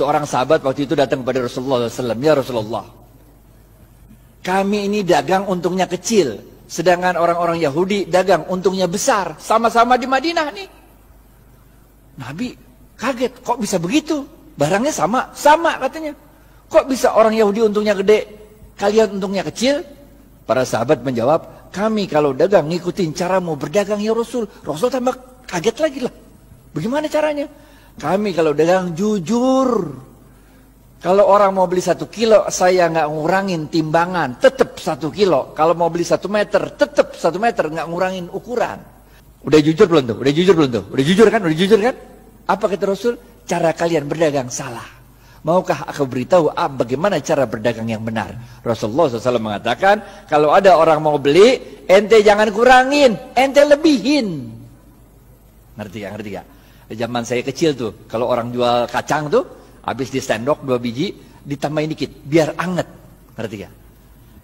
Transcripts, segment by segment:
Seorang sahabat waktu itu datang kepada Rasulullah SAW. Ya Rasulullah, kami ini dagang untungnya kecil, sedangkan orang-orang Yahudi dagang untungnya besar. Sama-sama di Madinah nih. Nabi kaget, kok bisa begitu? Barangnya sama, sama katanya. Kok bisa orang Yahudi untungnya gede, kalian untungnya kecil? Para sahabat menjawab, kami kalau dagang ngikutin caramu berdagang ya Rasul. Rasul tambah kaget lagi lah. Bagaimana caranya? Kami kalau dagang jujur. Kalau orang mau beli 1 kilo, saya nggak ngurangin timbangan, tetap 1 kilo. Kalau mau beli 1 meter, tetap 1 meter, nggak ngurangin ukuran. Udah jujur belum tuh? Udah jujur belum tuh? Udah jujur kan? Udah jujur kan? Apa kata Rasul? Cara kalian berdagang salah. Maukah aku beritahu bagaimana cara berdagang yang benar? Rasulullah SAW mengatakan, kalau ada orang mau beli, ente jangan kurangin, ente lebihin. Ngerti gak? Ngerti gak? Zaman saya kecil tuh, kalau orang jual kacang tuh, habis di sendok 2 biji, ditambahin dikit, biar anget. Ngerti gak?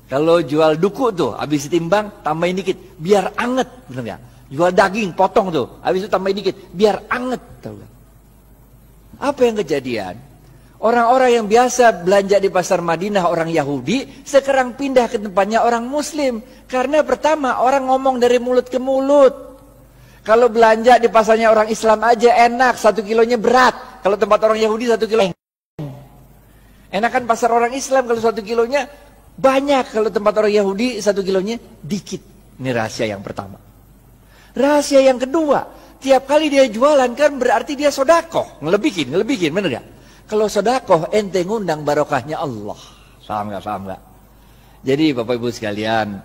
Kalau jual duku tuh, habis ditimbang, tambahin dikit, biar anget. Bener gak? Jual daging, potong tuh, habis itu tambahin dikit, biar anget. Tahu gak? Apa yang kejadian? Orang-orang yang biasa belanja di pasar Madinah, orang Yahudi, sekarang pindah ke tempatnya orang Muslim. Karena pertama, orang ngomong dari mulut ke mulut. Kalau belanja di pasarnya orang Islam aja enak, 1 kilonya berat. Kalau tempat orang Yahudi 1 kilo. Enakan pasar orang Islam kalau 1 kilonya banyak. Kalau tempat orang Yahudi 1 kilonya dikit. Ini rahasia yang pertama. Rahasia yang kedua, tiap kali dia jualan kan berarti dia sodakoh. Ngelebihin, bener gak? Kalau sodakoh ente ngundang barokahnya Allah. Paham gak? Paham gak? Jadi Bapak Ibu sekalian,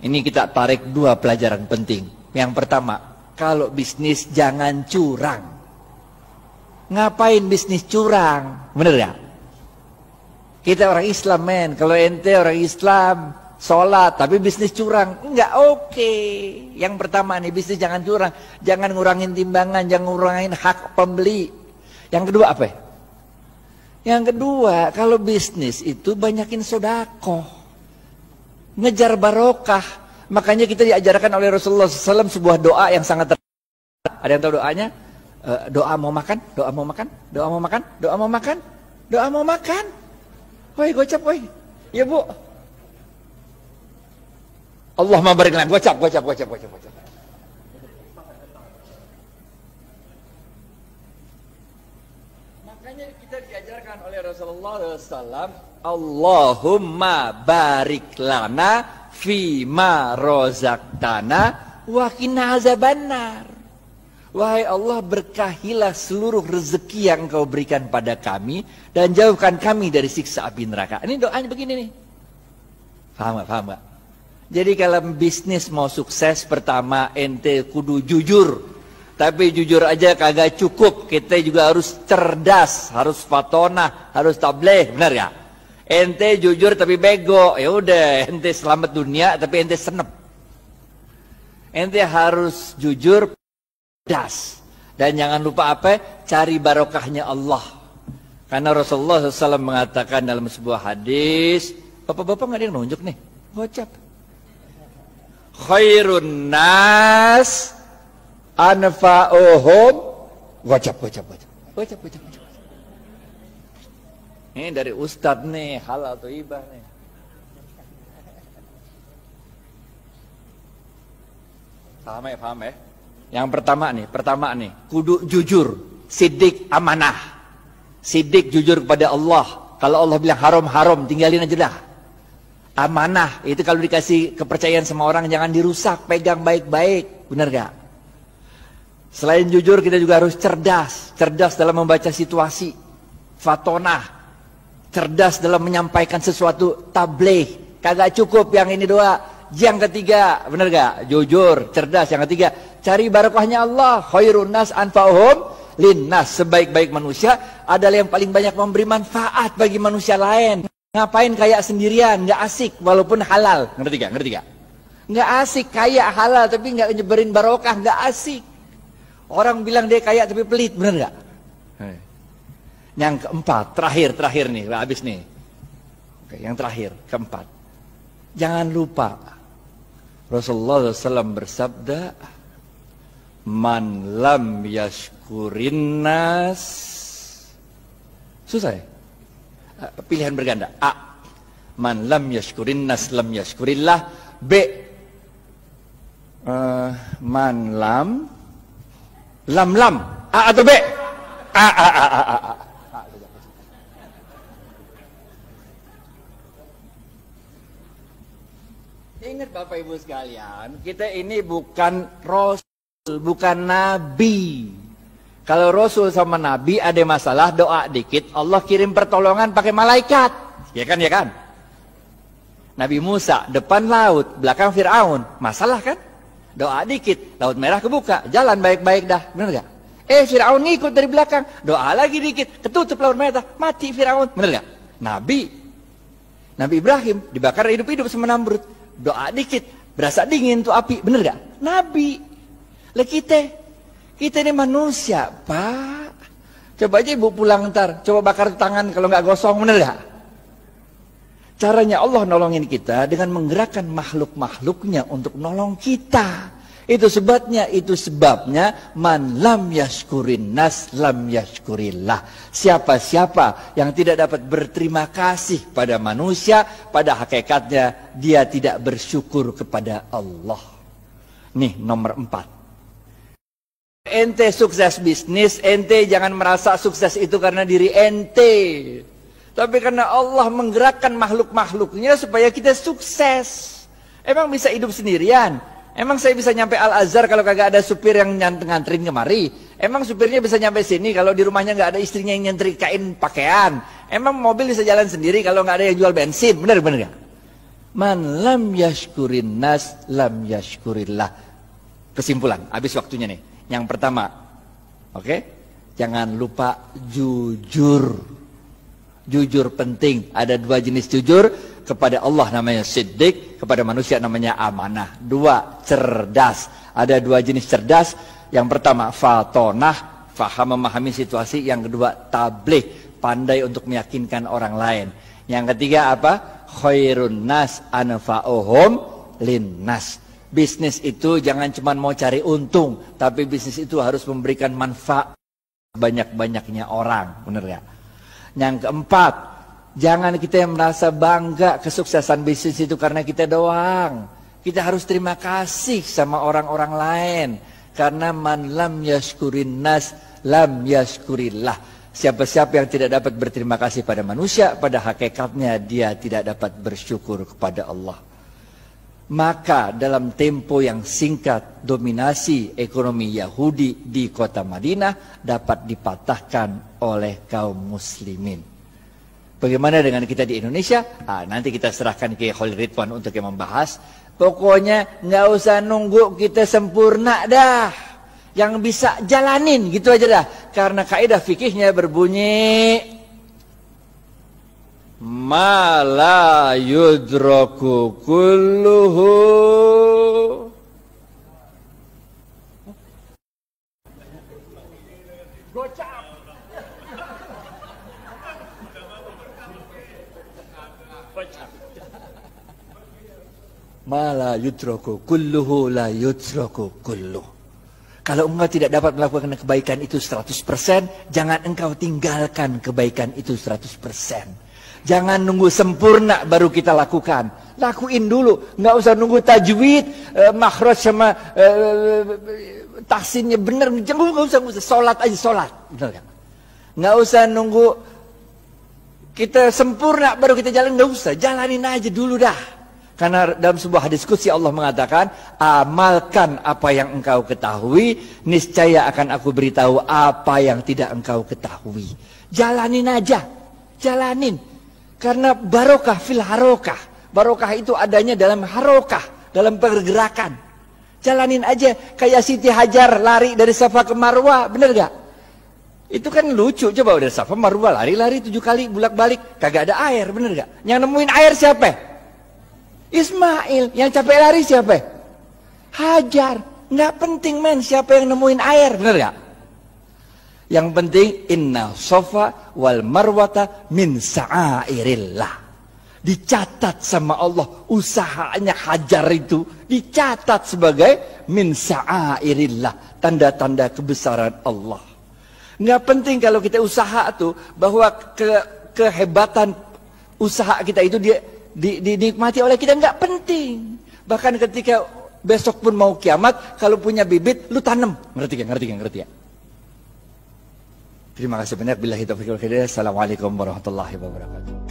ini kita tarik 2 pelajaran penting. Yang pertama, kalau bisnis jangan curang. Ngapain bisnis curang? Bener gak? Kita orang Islam men. Kalau ente orang Islam, sholat tapi bisnis curang, enggak oke. Yang pertama nih, bisnis jangan curang. Jangan ngurangin timbangan, jangan ngurangin hak pembeli. Yang kedua apa ya? Yang kedua, kalau bisnis itu banyakin sodakoh, ngejar barokah. Makanya kita diajarkan oleh Rasulullah SAW sebuah doa yang sangat ada yang tahu doanya? Doa mau makan, doa mau makan, doa mau makan, doa mau makan, doa mau makan. Woi gocap woi, ya bu. Allah barik lana, gocap. Makanya kita diajarkan oleh Rasulullah SAW, Allahumma barik lana fima rozaqtana wa qina azabannar. Wahai Allah, berkahilah seluruh rezeki yang Engkau berikan pada kami dan jauhkan kami dari siksa api neraka. Ini doanya begini nih. Paham gak? Jadi kalau bisnis mau sukses, pertama ente kudu jujur. Tapi jujur aja kagak cukup. Kita juga harus cerdas, harus fatonah, harus tabligh, benar ya? Ente jujur tapi bego, ya udah ente selamat dunia tapi ente senep. Ente harus jujur, cerdas, dan jangan lupa apa? Cari barokahnya Allah. Karena Rasulullah SAW mengatakan dalam sebuah hadis, bapak-bapak nggak ada yang nunjuk nih, gocap. Khairun nas anfa'uhum, gocap. Ini dari Ustadz nih, halal atau ibah nih. Paham ya? Yang pertama nih, kudu jujur, sidik amanah. Sidik jujur kepada Allah. Kalau Allah bilang haram, tinggalin aja dah. Amanah, itu kalau dikasih kepercayaan sama orang jangan dirusak, pegang baik-baik. Benar gak? Selain jujur, kita juga harus cerdas dalam membaca situasi. Fatonah, cerdas dalam menyampaikan sesuatu, tabligh. Kagak cukup yang ini doa. Yang ketiga, benar gak? Jujur, cerdas. Yang ketiga, cari barokahnya Allah. Khairun nas anfa'uhum linnas. Sebaik-baik manusia adalah yang paling banyak memberi manfaat bagi manusia lain. Ngapain kaya sendirian, gak asik walaupun halal. Ngerti gak? Gak asik kaya halal tapi gak nyebarin barokah, gak asik. Orang bilang dia kaya tapi pelit, benar gak? Yang keempat, terakhir nih, habis nih. Oke, yang terakhir, keempat. Jangan lupa Rasulullah SAW bersabda, man lam yashkurin nas Susah ya? Pilihan berganda. A. Man lam yashkurin nas lam yashkurillah. B. Man lam. A atau B? A. Ingat Bapak Ibu sekalian, kita ini bukan Rasul, bukan Nabi. Kalau Rasul sama Nabi ada masalah, doa dikit, Allah kirim pertolongan pakai malaikat. Ya kan, ya kan? Nabi Musa, depan laut, belakang Fir'aun. Masalah kan? Doa dikit, laut merah kebuka, jalan baik-baik dah. Bener gak? Fir'aun ngikut dari belakang. Doa lagi dikit, ketutup laut merah, mati Fir'aun. Bener gak? Nabi Ibrahim, dibakar hidup-hidup sama Namrud. Doa dikit, berasa dingin tuh api. Bener gak? Nabi. Lah kita ini manusia, Pak. Coba aja ibu pulang ntar, coba bakar tangan kalau nggak gosong, bener gak? Caranya Allah nolongin kita dengan menggerakkan makhluk-makhluknya untuk nolong kita. Itu sebabnya man lam yashkurin nas lam yashkurillah. Siapa-siapa yang tidak dapat berterima kasih pada manusia, pada hakikatnya dia tidak bersyukur kepada Allah. Nih nomor 4. Ente sukses bisnis, ente jangan merasa sukses itu karena diri ente. Tapi karena Allah menggerakkan makhluk-makhluknya supaya kita sukses. Emang bisa hidup sendirian? Emang saya bisa nyampe Al-Azhar kalau kagak ada supir yang nganterin kemari? Emang supirnya bisa nyampe sini kalau di rumahnya nggak ada istrinya yang nyetrikain pakaian? Emang mobil bisa jalan sendiri kalau nggak ada yang jual bensin? Bener gak? Man lam yashkurin nas lam yashkurillah. Kesimpulan, habis waktunya nih. Yang pertama, oke? Jangan lupa jujur. Jujur penting. Ada 2 jenis jujur. Kepada Allah namanya siddiq, kepada manusia namanya amanah. 2, cerdas. Ada 2 jenis cerdas. Yang pertama, fatonah, faham memahami situasi. Yang kedua, tabligh, pandai untuk meyakinkan orang lain. Yang ketiga apa? Khairun nas anfa'uhum linnas. Bisnis itu jangan cuma mau cari untung, tapi bisnis itu harus memberikan manfaat banyak-banyaknya orang. Bener ya? Yang keempat, jangan kita yang merasa bangga kesuksesan bisnis itu karena kita doang. Kita harus terima kasih sama orang-orang lain. Karena man lam yashkurin nas lam yashkurillah. Siapa-siapa yang tidak dapat berterima kasih pada manusia, pada hakikatnya dia tidak dapat bersyukur kepada Allah. Maka dalam tempo yang singkat, dominasi ekonomi Yahudi di kota Madinah dapat dipatahkan oleh kaum muslimin. Bagaimana dengan kita di Indonesia? Nanti kita serahkan ke Khalil Ridwan untuk yang membahas. Pokoknya nggak usah nunggu kita sempurna dah. Yang bisa jalanin gitu aja dah. Karena kaidah fikihnya berbunyi ma la yudraku kulluhu gocap. Ma la yudraku kulluhu la yudraku kulluhu. Kalau engkau tidak dapat melakukan kebaikan itu 100%, jangan engkau tinggalkan kebaikan itu 100%. Jangan nunggu sempurna baru kita lakukan. Lakuin dulu. Nggak usah nunggu tajwid, makhraj sama tahsinnya benar. Nggak usah. Sholat aja sholat. Nggak usah nunggu kita sempurna baru kita jalan. Nggak usah. Jalanin aja dulu dah. Karena dalam sebuah diskusi Allah mengatakan, amalkan apa yang engkau ketahui, niscaya akan aku beritahu apa yang tidak engkau ketahui. Jalanin aja. Jalanin. Karena barokah fil harokah. Barokah itu adanya dalam harokah, dalam pergerakan. Jalanin aja. Kayak Siti Hajar lari dari Safa ke Marwah, bener gak? Itu kan lucu. Coba udah Safa Marwah lari-lari 7 kali bulak-balik, kagak ada air, bener gak? Yang nemuin air siapa? Ismail. Yang capek lari siapa? Hajar. Nggak penting men siapa yang nemuin air, bener gak? Yang penting inna sofa wal marwata min sa'airillah. Dicatat sama Allah usahanya Hajar itu, dicatat sebagai min sa'airillah, tanda-tanda kebesaran Allah. Nggak penting kalau kita usaha tuh, bahwa kehebatan usaha kita itu dinikmati oleh kita, nggak penting. Bahkan ketika besok pun mau kiamat, kalau punya bibit, lu tanam. Ngerti ya? Terima kasih banyak. Billahi taufiq wal hidayah. Assalamualaikum warahmatullahi wabarakatuh.